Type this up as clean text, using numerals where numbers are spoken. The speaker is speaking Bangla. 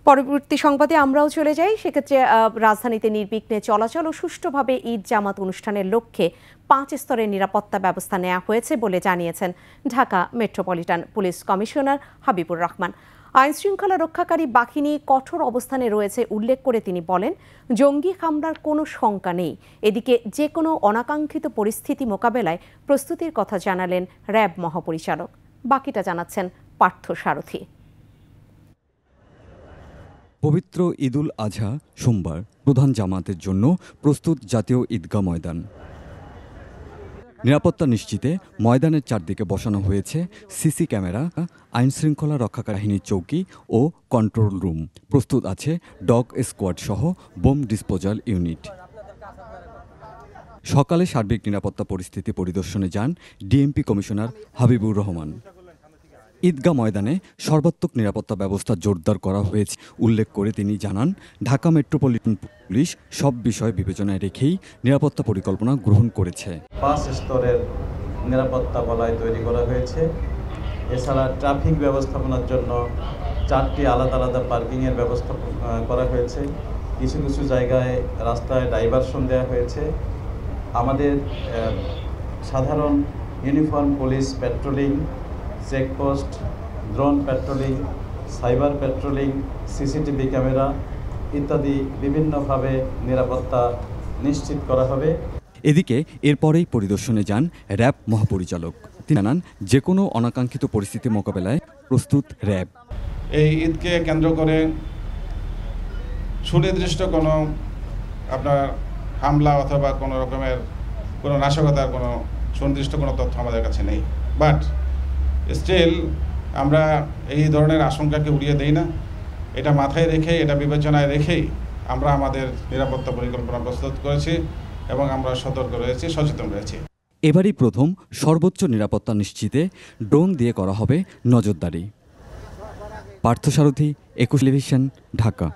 পরবর্তী সংবাদে আমরাও চলে যাই। সেক্ষেত্রে রাজধানীতে নির্বিঘ্নে চলাচল ও সুষ্ঠুভাবে ঈদ জামাত অনুষ্ঠানের লক্ষ্যে 5 স্তরের নিরাপত্তা ব্যবস্থা নেওয়া হয়েছে বলে জানিয়েছেন Dhaka metropolitan police commissioner Habibur Rahman. আইন শৃঙ্খলা রক্ষাকারী বাহিনী কঠোর অবস্থানে রয়েছে উল্লেখ করে তিনি বলেন, জঙ্গি হামলার কোনো শঙ্কা নেই। এদিকে যে কোনো অনাকাঙ্ক্ষিত পরিস্থিতি মোকাবেলায় প্রস্তুতির কথা জানালেন র্যাব মহাপরিচালক। বাকিটা জানাচ্ছেন পার্থ সারথী। পবিত্র ঈদুল আজহা সোমবার প্রধান জামাতের জন্য প্রস্তুত জাতীয় ঈদগাহ ময়দান। নিরাপত্তা নিশ্চিতে ময়দানের চারদিকে বসানো হয়েছে সিসি ক্যামেরা, আইনশৃঙ্খলা রক্ষাকারী বাহিনীর চৌকি ও কন্ট্রোল রুম। প্রস্তুত আছে ডগ স্কোয়াড সহ বোম ডিসপোজাল ইউনিট। সকালে সার্বিক নিরাপত্তা পরিস্থিতি পরিদর্শনে যান ডিএমপি কমিশনার হাবিবুর রহমান। ঈদগাহ ময়দানে সর্বাত্মক নিরাপত্তা ব্যবস্থা জোরদার করা হয়েছে উল্লেখ করে তিনি জানান, ঢাকা মেট্রোপলিটন পুলিশ সব বিষয় বিবেচনায় রেখেই নিরাপত্তা পরিকল্পনা গ্রহণ করেছে। 5 স্তরের নিরাপত্তা বলয় তৈরি করা হয়েছে। এছাড়া ট্রাফিক ব্যবস্থাপনার জন্য 4টি আলাদা আলাদা পার্কিংয়ের ব্যবস্থা করা হয়েছে। কিছু কিছু জায়গায় রাস্তায় ডাইভারশন দেওয়া হয়েছে। আমাদের সাধারণ uniform police patrolling, checkpost, drone patrolling, cyber patrolling, CCTV camera ইত্যাদি বিভিন্নভাবে নিরাপত্তা নিশ্চিত করা হবে। এদিকে এরপরেই পরিদর্শনে যান র্যাব মহাপরিচালক। তিনি জানান, যে কোনো অনাকাঙ্ক্ষিত পরিস্থিতি মোকাবেলায় প্রস্তুত র্যাব। এই ঈদকে কেন্দ্র করে সুনির্দিষ্ট কোনো আপনার হামলা অথবা কোনো রকমের কোনো নাশকতার কোনো সুনির্দিষ্ট কোনো তথ্য আমাদের কাছে নেই। বাট স্টিল আমরা এই ধরনের আশঙ্কাকে উড়িয়ে দেই না। এটা মাথায় রেখে, এটা বিবেচনায় রেখেই আমরা আমাদের নিরাপত্তা পরিকল্পনা প্রস্তুত করেছি এবং আমরা সতর্ক রয়েছি, সচেতন রয়েছি। এবারই প্রথম সর্বোচ্চ নিরাপত্তা নিশ্চিতে ড্রোন দিয়ে করা হবে নজরদারি। পার্থ সারথী, 21 টেলিভিশন, ঢাকা।